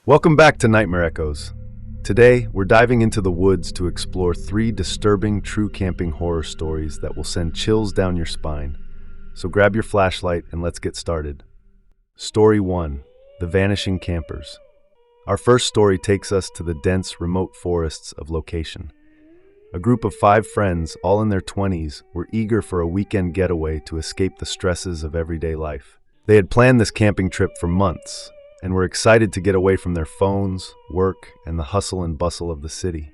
Welcome back to Nightmare Echoes. Today, we're diving into the woods to explore three disturbing true camping horror stories that will send chills down your spine. So grab your flashlight and let's get started. Story 1. The Vanishing Campers. Our first story takes us to the dense, remote forests of location. A group of 5 friends, all in their 20s, were eager for a weekend getaway to escape the stresses of everyday life. They had planned this camping trip for months, and were excited to get away from their phones, work, and the hustle and bustle of the city.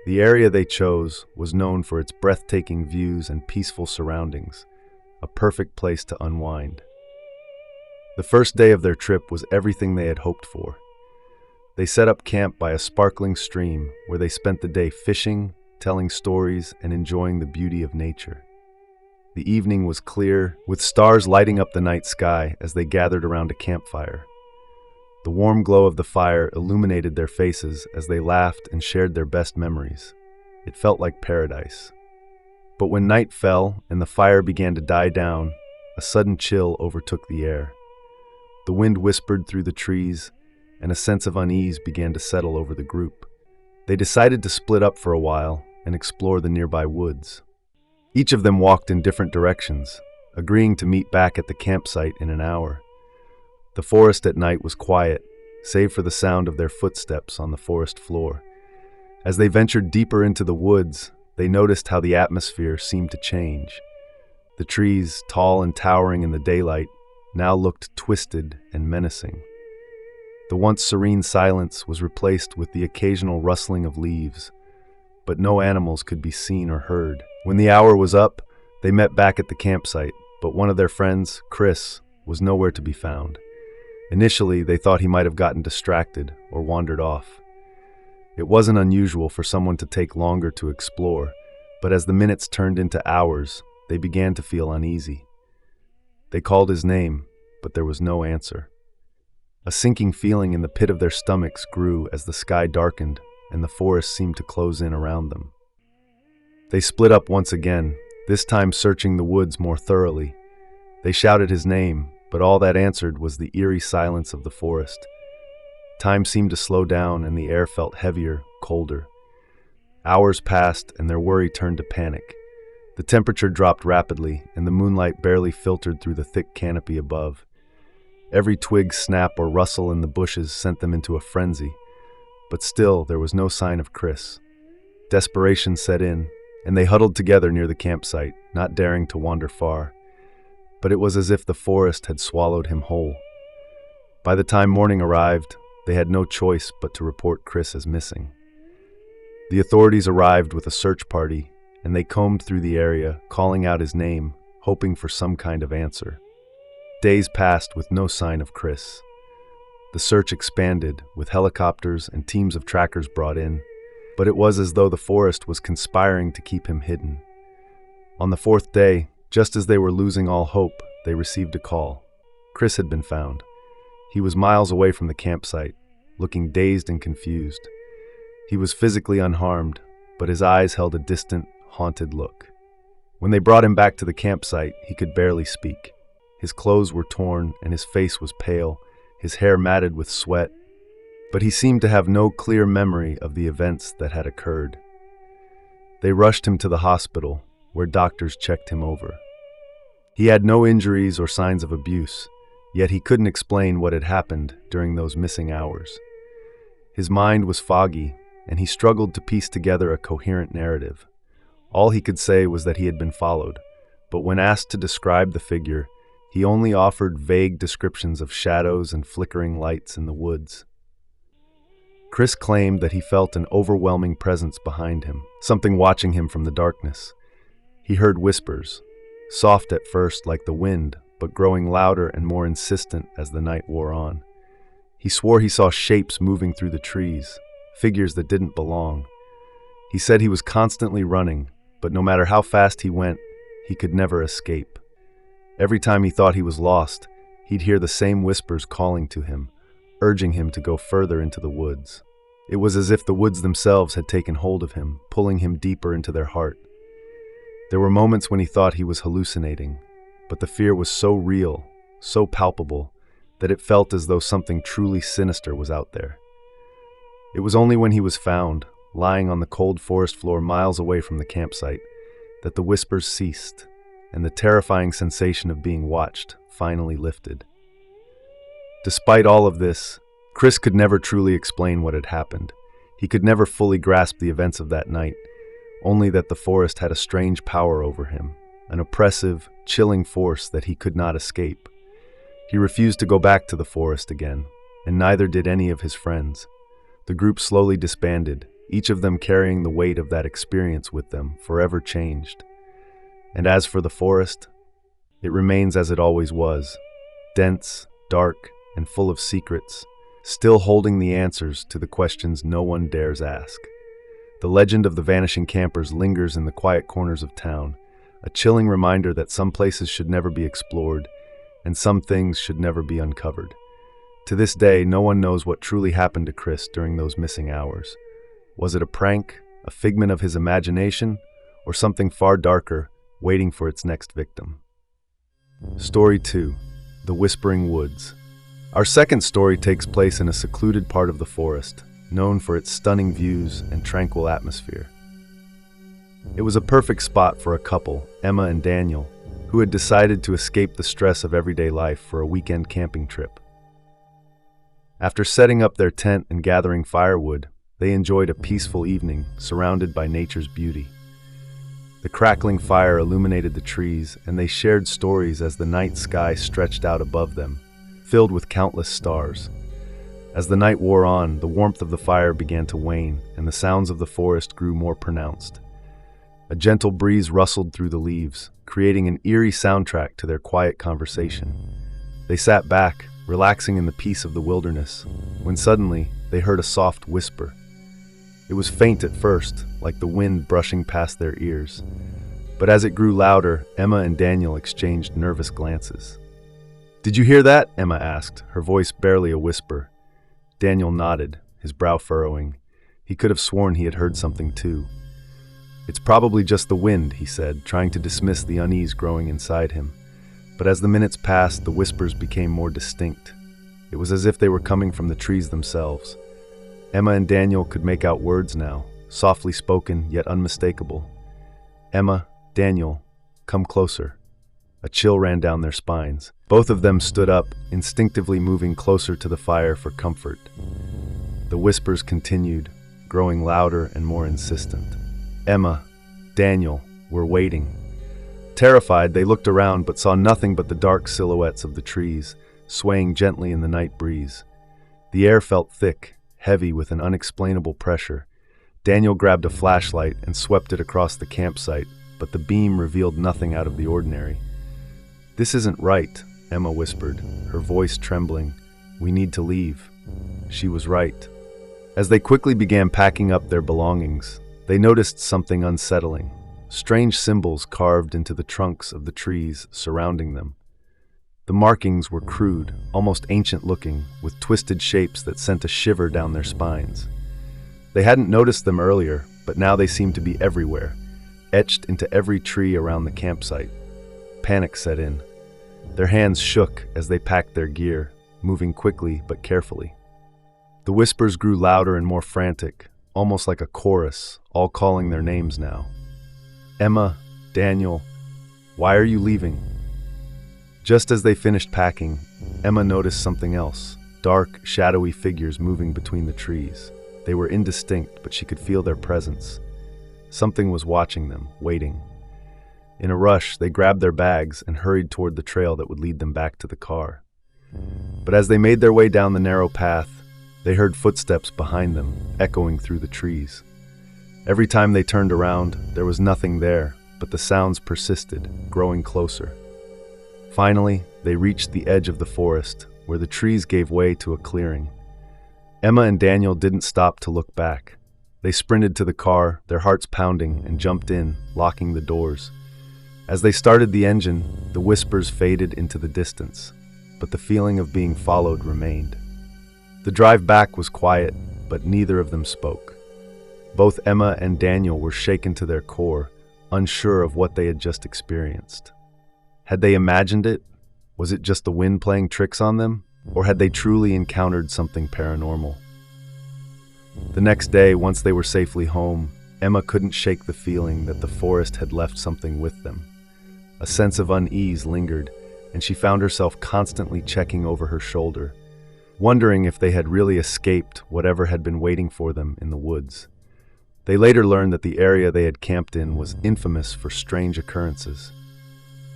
The area they chose was known for its breathtaking views and peaceful surroundings, a perfect place to unwind. The first day of their trip was everything they had hoped for. They set up camp by a sparkling stream where they spent the day fishing, telling stories, and enjoying the beauty of nature. The evening was clear, with stars lighting up the night sky as they gathered around a campfire. The warm glow of the fire illuminated their faces as they laughed and shared their best memories. It felt like paradise. But when night fell and the fire began to die down, a sudden chill overtook the air. The wind whispered through the trees, and a sense of unease began to settle over the group. They decided to split up for a while and explore the nearby woods. Each of them walked in different directions, agreeing to meet back at the campsite in an hour. The forest at night was quiet, save for the sound of their footsteps on the forest floor. As they ventured deeper into the woods, they noticed how the atmosphere seemed to change. The trees, tall and towering in the daylight, now looked twisted and menacing. The once serene silence was replaced with the occasional rustling of leaves, but no animals could be seen or heard. When the hour was up, they met back at the campsite, but one of their friends, Chris, was nowhere to be found. Initially, they thought he might have gotten distracted or wandered off. It wasn't unusual for someone to take longer to explore, but as the minutes turned into hours, they began to feel uneasy. They called his name, but there was no answer. A sinking feeling in the pit of their stomachs grew as the sky darkened and the forest seemed to close in around them. They split up once again, this time searching the woods more thoroughly. They shouted his name, but all that answered was the eerie silence of the forest. Time seemed to slow down and the air felt heavier, colder. Hours passed and their worry turned to panic. The temperature dropped rapidly and the moonlight barely filtered through the thick canopy above. Every twig snap or rustle in the bushes sent them into a frenzy, but still there was no sign of Chris. Desperation set in, and they huddled together near the campsite, not daring to wander far. But it was as if the forest had swallowed him whole. By the time morning arrived, they had no choice but to report Chris as missing. The authorities arrived with a search party, and they combed through the area, calling out his name, hoping for some kind of answer. Days passed with no sign of Chris. The search expanded, with helicopters and teams of trackers brought in, but it was as though the forest was conspiring to keep him hidden. On the 4th day, just as they were losing all hope, they received a call. Chris had been found. He was miles away from the campsite, looking dazed and confused. He was physically unharmed, but his eyes held a distant, haunted look. When they brought him back to the campsite, he could barely speak. His clothes were torn and his face was pale, his hair matted with sweat, but he seemed to have no clear memory of the events that had occurred. They rushed him to the hospital, where doctors checked him over. He had no injuries or signs of abuse, yet he couldn't explain what had happened during those missing hours. His mind was foggy, and he struggled to piece together a coherent narrative. All he could say was that he had been followed, but when asked to describe the figure, he only offered vague descriptions of shadows and flickering lights in the woods. Chris claimed that he felt an overwhelming presence behind him, something watching him from the darkness. He heard whispers, soft at first like the wind, but growing louder and more insistent as the night wore on. He swore he saw shapes moving through the trees, figures that didn't belong. He said he was constantly running, but no matter how fast he went, he could never escape. Every time he thought he was lost, he'd hear the same whispers calling to him, urging him to go further into the woods. It was as if the woods themselves had taken hold of him, pulling him deeper into their heart. There were moments when he thought he was hallucinating, but the fear was so real, so palpable, that it felt as though something truly sinister was out there. It was only when he was found, lying on the cold forest floor miles away from the campsite, that the whispers ceased, and the terrifying sensation of being watched finally lifted. Despite all of this, Chris could never truly explain what had happened. He could never fully grasp the events of that night, only that the forest had a strange power over him, an oppressive, chilling force that he could not escape. He refused to go back to the forest again, and neither did any of his friends. The group slowly disbanded, each of them carrying the weight of that experience with them, forever changed. And as for the forest, it remains as it always was, dense, dark, and full of secrets, still holding the answers to the questions no one dares ask. The legend of the vanishing campers lingers in the quiet corners of town, a chilling reminder that some places should never be explored, and some things should never be uncovered. To this day, no one knows what truly happened to Chris during those missing hours. Was it a prank, a figment of his imagination, or something far darker, waiting for its next victim? Story 2. The Whispering Woods. Our second story takes place in a secluded part of the forest, known for its stunning views and tranquil atmosphere. It was a perfect spot for a couple, Emma and Daniel, who had decided to escape the stress of everyday life for a weekend camping trip. After setting up their tent and gathering firewood, they enjoyed a peaceful evening surrounded by nature's beauty. The crackling fire illuminated the trees, and they shared stories as the night sky stretched out above them, filled with countless stars. As the night wore on, the warmth of the fire began to wane, and the sounds of the forest grew more pronounced. A gentle breeze rustled through the leaves, creating an eerie soundtrack to their quiet conversation. They sat back, relaxing in the peace of the wilderness, when suddenly they heard a soft whisper. It was faint at first, like the wind brushing past their ears. But as it grew louder, Emma and Daniel exchanged nervous glances. "Did you hear that?" Emma asked, her voice barely a whisper. Daniel nodded, his brow furrowing. He could have sworn he had heard something too. "It's probably just the wind," he said, trying to dismiss the unease growing inside him. But as the minutes passed, the whispers became more distinct. It was as if they were coming from the trees themselves. Emma and Daniel could make out words now, softly spoken yet unmistakable. "Emma, Daniel, come closer." A chill ran down their spines. Both of them stood up, instinctively moving closer to the fire for comfort. The whispers continued, growing louder and more insistent. "Emma, Daniel, we're waiting." Terrified, they looked around but saw nothing but the dark silhouettes of the trees, swaying gently in the night breeze. The air felt thick, heavy with an unexplainable pressure. Daniel grabbed a flashlight and swept it across the campsite, but the beam revealed nothing out of the ordinary. "This isn't right," Emma whispered, her voice trembling. "We need to leave." She was right. As they quickly began packing up their belongings, they noticed something unsettling. Strange symbols carved into the trunks of the trees surrounding them. The markings were crude, almost ancient-looking, with twisted shapes that sent a shiver down their spines. They hadn't noticed them earlier, but now they seemed to be everywhere, etched into every tree around the campsite. Panic set in. Their hands shook as they packed their gear, moving quickly but carefully. The whispers grew louder and more frantic, almost like a chorus, all calling their names now. "Emma, Daniel, why are you leaving?" Just as they finished packing, Emma noticed something else, dark, shadowy figures moving between the trees. They were indistinct, but she could feel their presence. Something was watching them, waiting. In a rush, they grabbed their bags and hurried toward the trail that would lead them back to the car. But as they made their way down the narrow path, they heard footsteps behind them, echoing through the trees. Every time they turned around, there was nothing there, but the sounds persisted, growing closer. Finally, they reached the edge of the forest, where the trees gave way to a clearing. Emma and Daniel didn't stop to look back. They sprinted to the car, their hearts pounding, and jumped in, locking the doors. As they started the engine, the whispers faded into the distance, but the feeling of being followed remained. The drive back was quiet, but neither of them spoke. Both Emma and Daniel were shaken to their core, unsure of what they had just experienced. Had they imagined it? Was it just the wind playing tricks on them? Or had they truly encountered something paranormal? The next day, once they were safely home, Emma couldn't shake the feeling that the forest had left something with them. A sense of unease lingered, and she found herself constantly checking over her shoulder, wondering if they had really escaped whatever had been waiting for them in the woods. They later learned that the area they had camped in was infamous for strange occurrences.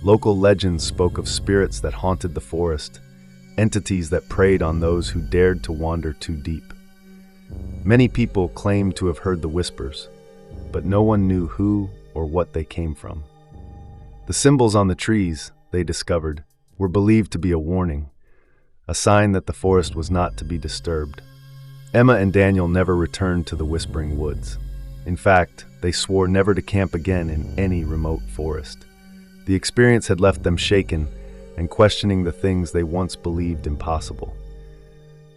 Local legends spoke of spirits that haunted the forest, entities that preyed on those who dared to wander too deep. Many people claimed to have heard the whispers, but no one knew who or what they came from. The symbols on the trees, they discovered, were believed to be a warning, a sign that the forest was not to be disturbed. Emma and Daniel never returned to the Whispering Woods. In fact, they swore never to camp again in any remote forest. The experience had left them shaken and questioning the things they once believed impossible.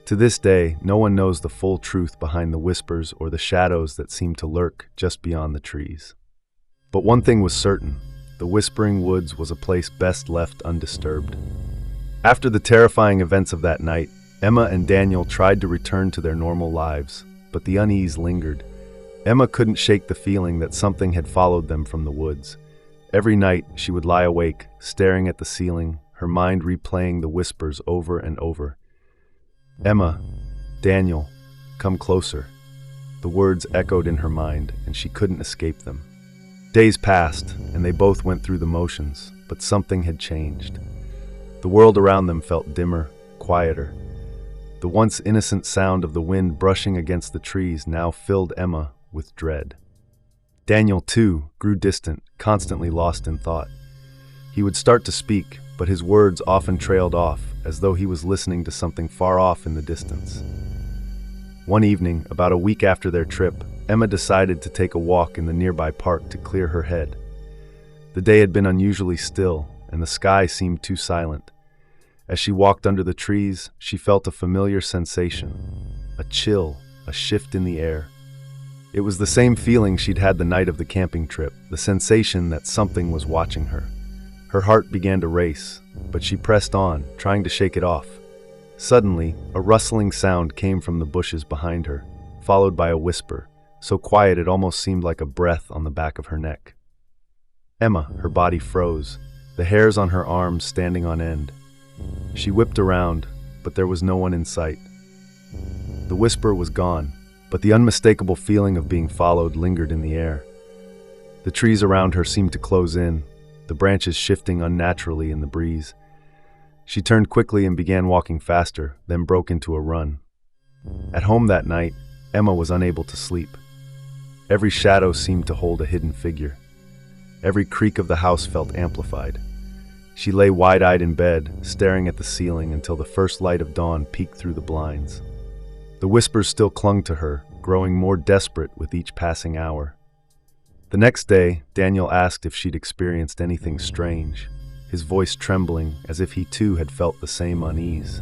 To this day, no one knows the full truth behind the whispers or the shadows that seem to lurk just beyond the trees. But one thing was certain: the Whispering Woods was a place best left undisturbed. After the terrifying events of that night, Emma and Daniel tried to return to their normal lives, but the unease lingered. Emma couldn't shake the feeling that something had followed them from the woods. Every night, she would lie awake, staring at the ceiling, her mind replaying the whispers over and over. "Emma, Daniel, come closer." The words echoed in her mind, and she couldn't escape them. Days passed, and they both went through the motions, but something had changed. The world around them felt dimmer, quieter. The once innocent sound of the wind brushing against the trees now filled Emma with dread. Daniel, too, grew distant, constantly lost in thought. He would start to speak, but his words often trailed off, as though he was listening to something far off in the distance. One evening, about a week after their trip, Emma decided to take a walk in the nearby park to clear her head. The day had been unusually still, and the sky seemed too silent. As she walked under the trees, she felt a familiar sensation, a chill, a shift in the air. It was the same feeling she'd had the night of the camping trip, the sensation that something was watching her. Her heart began to race, but she pressed on, trying to shake it off. Suddenly, a rustling sound came from the bushes behind her, followed by a whisper, so quiet it almost seemed like a breath on the back of her neck. Emma, her body froze, the hairs on her arms standing on end. She whipped around, but there was no one in sight. The whisper was gone, but the unmistakable feeling of being followed lingered in the air. The trees around her seemed to close in, the branches shifting unnaturally in the breeze. She turned quickly and began walking faster, then broke into a run. At home that night, Emma was unable to sleep. Every shadow seemed to hold a hidden figure. Every creak of the house felt amplified. She lay wide-eyed in bed, staring at the ceiling until the first light of dawn peeked through the blinds. The whispers still clung to her, growing more desperate with each passing hour. The next day, Daniel asked if she'd experienced anything strange, his voice trembling as if he too had felt the same unease.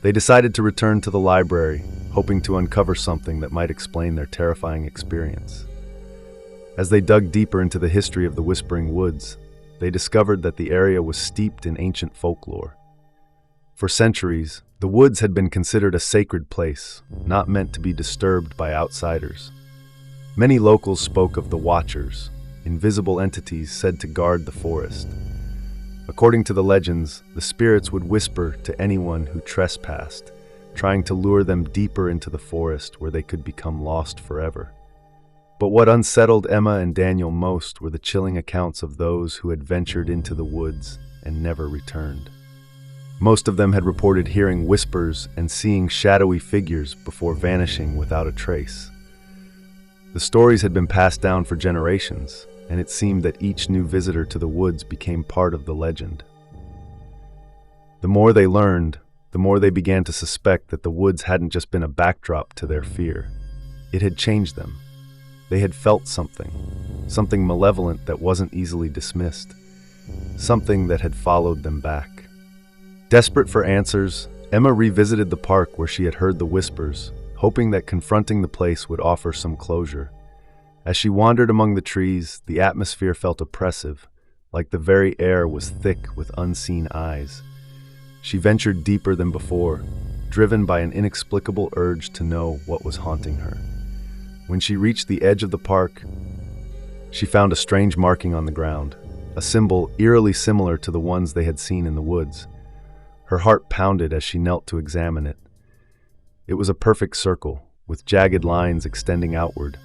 They decided to return to the library, hoping to uncover something that might explain their terrifying experience. As they dug deeper into the history of the Whispering Woods, they discovered that the area was steeped in ancient folklore. For centuries, the woods had been considered a sacred place, not meant to be disturbed by outsiders. Many locals spoke of the Watchers, invisible entities said to guard the forest. According to the legends, the spirits would whisper to anyone who trespassed, trying to lure them deeper into the forest where they could become lost forever. But what unsettled Emma and Daniel most were the chilling accounts of those who had ventured into the woods and never returned. Most of them had reported hearing whispers and seeing shadowy figures before vanishing without a trace. The stories had been passed down for generations, and it seemed that each new visitor to the woods became part of the legend. The more they learned, the more they began to suspect that the woods hadn't just been a backdrop to their fear. It had changed them. They had felt something malevolent that wasn't easily dismissed, something that had followed them back. Desperate for answers, Emma revisited the park where she had heard the whispers, hoping that confronting the place would offer some closure. As she wandered among the trees, the atmosphere felt oppressive, like the very air was thick with unseen eyes. She ventured deeper than before, driven by an inexplicable urge to know what was haunting her. When she reached the edge of the park, she found a strange marking on the ground, a symbol eerily similar to the ones they had seen in the woods. Her heart pounded as she knelt to examine it. It was a perfect circle, with jagged lines extending outward.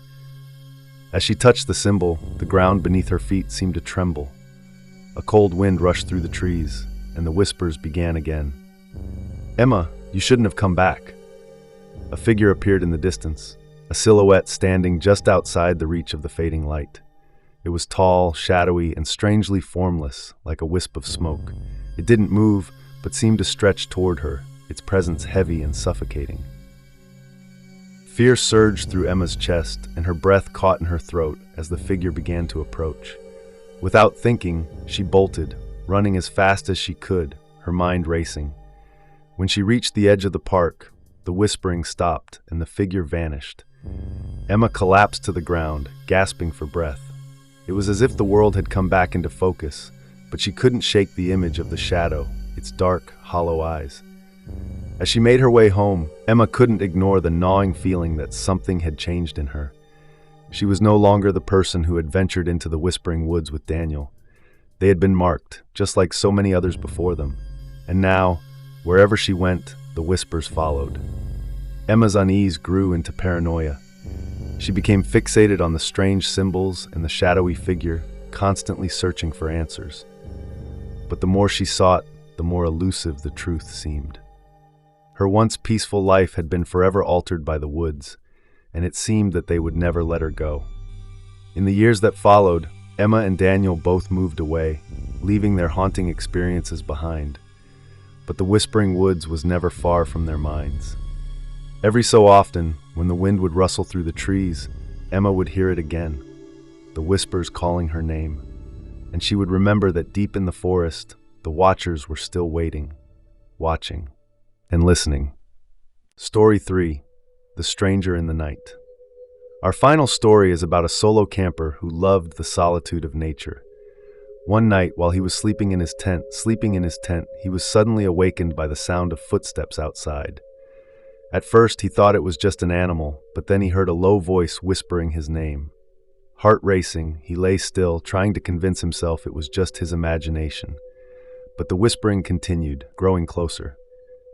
As she touched the symbol, the ground beneath her feet seemed to tremble. A cold wind rushed through the trees, and the whispers began again. "Emma, you shouldn't have come back." A figure appeared in the distance, a silhouette standing just outside the reach of the fading light. It was tall, shadowy, and strangely formless, like a wisp of smoke. It didn't move, but seemed to stretch toward her, its presence heavy and suffocating. Fear surged through Emma's chest, and her breath caught in her throat as the figure began to approach. Without thinking, she bolted, running as fast as she could, her mind racing. When she reached the edge of the park, the whispering stopped and the figure vanished. Emma collapsed to the ground, gasping for breath. It was as if the world had come back into focus, but she couldn't shake the image of the shadow, its dark, hollow eyes. As she made her way home, Emma couldn't ignore the gnawing feeling that something had changed in her. She was no longer the person who had ventured into the Whispering Woods with Daniel. They had been marked, just like so many others before them. And now, wherever she went, the whispers followed. Emma's unease grew into paranoia. She became fixated on the strange symbols and the shadowy figure, constantly searching for answers. But the more she sought, the more elusive the truth seemed. Her once peaceful life had been forever altered by the woods, and it seemed that they would never let her go. In the years that followed, Emma and Daniel both moved away, leaving their haunting experiences behind. But the Whispering Woods was never far from their minds. Every so often, when the wind would rustle through the trees, Emma would hear it again, the whispers calling her name, and she would remember that deep in the forest, the watchers were still waiting, watching, and listening. Story 3. The Stranger in the Night. Our final story is about a solo camper who loved the solitude of nature. One night, while he was sleeping in his tent, he was suddenly awakened by the sound of footsteps outside. At first, he thought it was just an animal, but then he heard a low voice whispering his name. Heart racing, he lay still, trying to convince himself it was just his imagination. But the whispering continued, growing closer.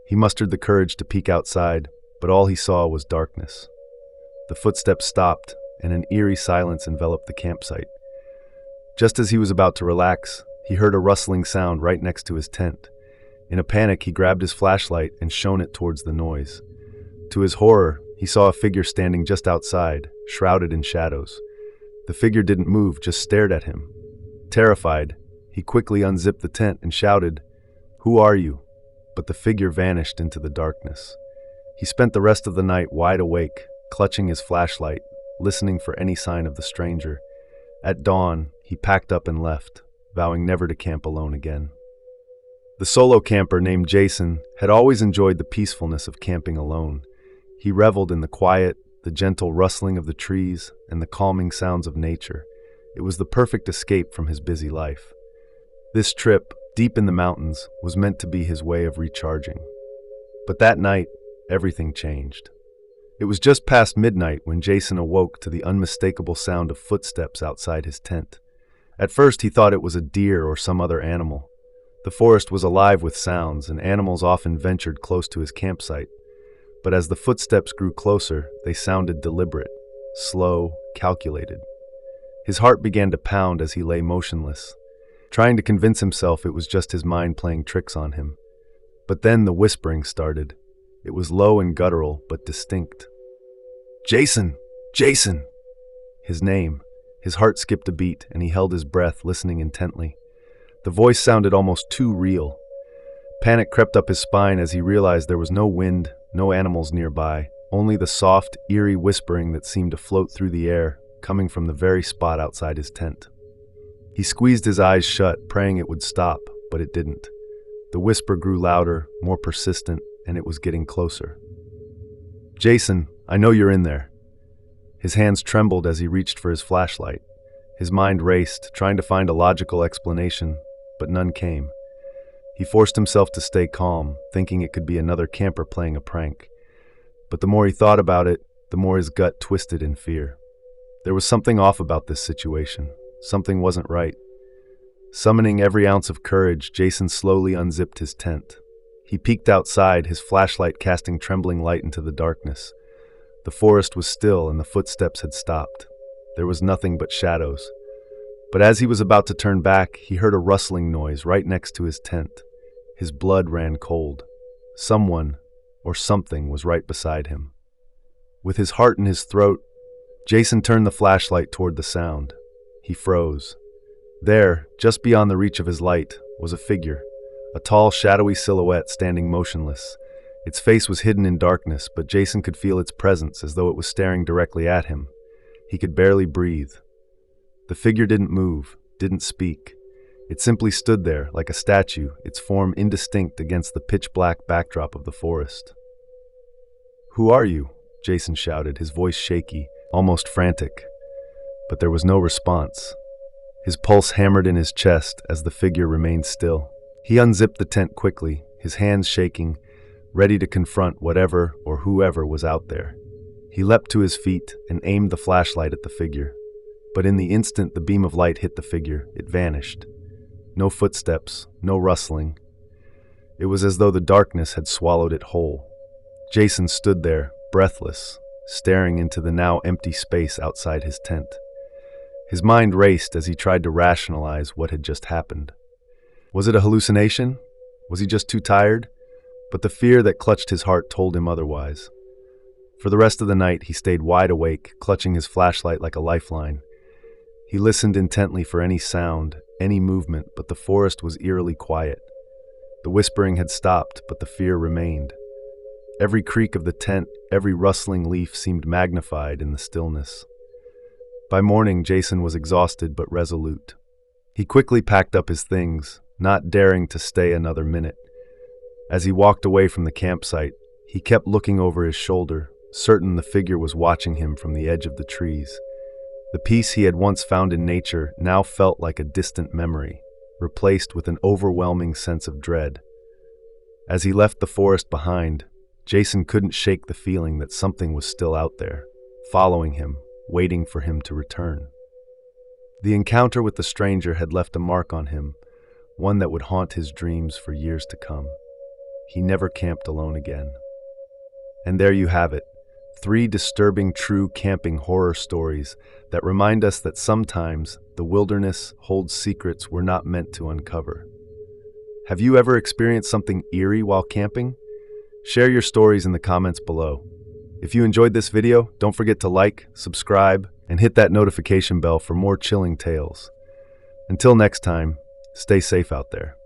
He mustered the courage to peek outside, but all he saw was darkness. The footsteps stopped, and an eerie silence enveloped the campsite. Just as he was about to relax, he heard a rustling sound right next to his tent. In a panic, he grabbed his flashlight and shone it towards the noise. To his horror, he saw a figure standing just outside, shrouded in shadows. The figure didn't move, just stared at him. Terrified, he quickly unzipped the tent and shouted, "Who are you?" But the figure vanished into the darkness. He spent the rest of the night wide awake, clutching his flashlight, listening for any sign of the stranger. At dawn, he packed up and left, vowing never to camp alone again. The solo camper named Jason had always enjoyed the peacefulness of camping alone. He reveled in the quiet, the gentle rustling of the trees, and the calming sounds of nature. It was the perfect escape from his busy life. This trip, deep in the mountains, was meant to be his way of recharging. But that night, everything changed. It was just past midnight when Jason awoke to the unmistakable sound of footsteps outside his tent. At first, he thought it was a deer or some other animal. The forest was alive with sounds, and animals often ventured close to his campsite. But as the footsteps grew closer, they sounded deliberate, slow, calculated. His heart began to pound as he lay motionless, trying to convince himself it was just his mind playing tricks on him. But then the whispering started. It was low and guttural, but distinct. "Jason! Jason!" His name. His heart skipped a beat, and he held his breath, listening intently. The voice sounded almost too real. Panic crept up his spine as he realized there was no wind, no animals nearby, only the soft, eerie whispering that seemed to float through the air, coming from the very spot outside his tent. He squeezed his eyes shut, praying it would stop, but it didn't. The whisper grew louder, more persistent, and it was getting closer. "Jason, I know you're in there." His hands trembled as he reached for his flashlight. His mind raced, trying to find a logical explanation, but none came. He forced himself to stay calm, thinking it could be another camper playing a prank. But the more he thought about it, the more his gut twisted in fear. There was something off about this situation. Something wasn't right. Summoning every ounce of courage, Jason slowly unzipped his tent. He peeked outside, his flashlight casting trembling light into the darkness. The forest was still and the footsteps had stopped. There was nothing but shadows. But as he was about to turn back, he heard a rustling noise right next to his tent. His blood ran cold. Someone, or something, was right beside him. With his heart in his throat, Jason turned the flashlight toward the sound. He froze. There, just beyond the reach of his light, was a figure, a tall, shadowy silhouette standing motionless. Its face was hidden in darkness, but Jason could feel its presence as though it was staring directly at him. He could barely breathe. The figure didn't move, didn't speak. It simply stood there, like a statue, its form indistinct against the pitch-black backdrop of the forest. "Who are you?" Jason shouted, his voice shaky, almost frantic. But there was no response. His pulse hammered in his chest as the figure remained still. He unzipped the tent quickly, his hands shaking, ready to confront whatever or whoever was out there. He leapt to his feet and aimed the flashlight at the figure. But in the instant the beam of light hit the figure, it vanished. No footsteps, no rustling. It was as though the darkness had swallowed it whole. Jason stood there, breathless, staring into the now empty space outside his tent. His mind raced as he tried to rationalize what had just happened. Was it a hallucination? Was he just too tired? But the fear that clutched his heart told him otherwise. For the rest of the night, he stayed wide awake, clutching his flashlight like a lifeline. He listened intently for any sound, any movement, but the forest was eerily quiet. The whispering had stopped, but the fear remained. Every creak of the tent, every rustling leaf seemed magnified in the stillness. By morning, Jason was exhausted but resolute. He quickly packed up his things, not daring to stay another minute. As he walked away from the campsite, he kept looking over his shoulder, certain the figure was watching him from the edge of the trees. The peace he had once found in nature now felt like a distant memory, replaced with an overwhelming sense of dread. As he left the forest behind, Jason couldn't shake the feeling that something was still out there, following him, waiting for him to return. The encounter with the stranger had left a mark on him, one that would haunt his dreams for years to come. He never camped alone again. And there you have it, 3 disturbing true camping horror stories that remind us that sometimes the wilderness holds secrets we're not meant to uncover. Have you ever experienced something eerie while camping? Share your stories in the comments below. If you enjoyed this video, don't forget to like, subscribe, and hit that notification bell for more chilling tales. Until next time, stay safe out there.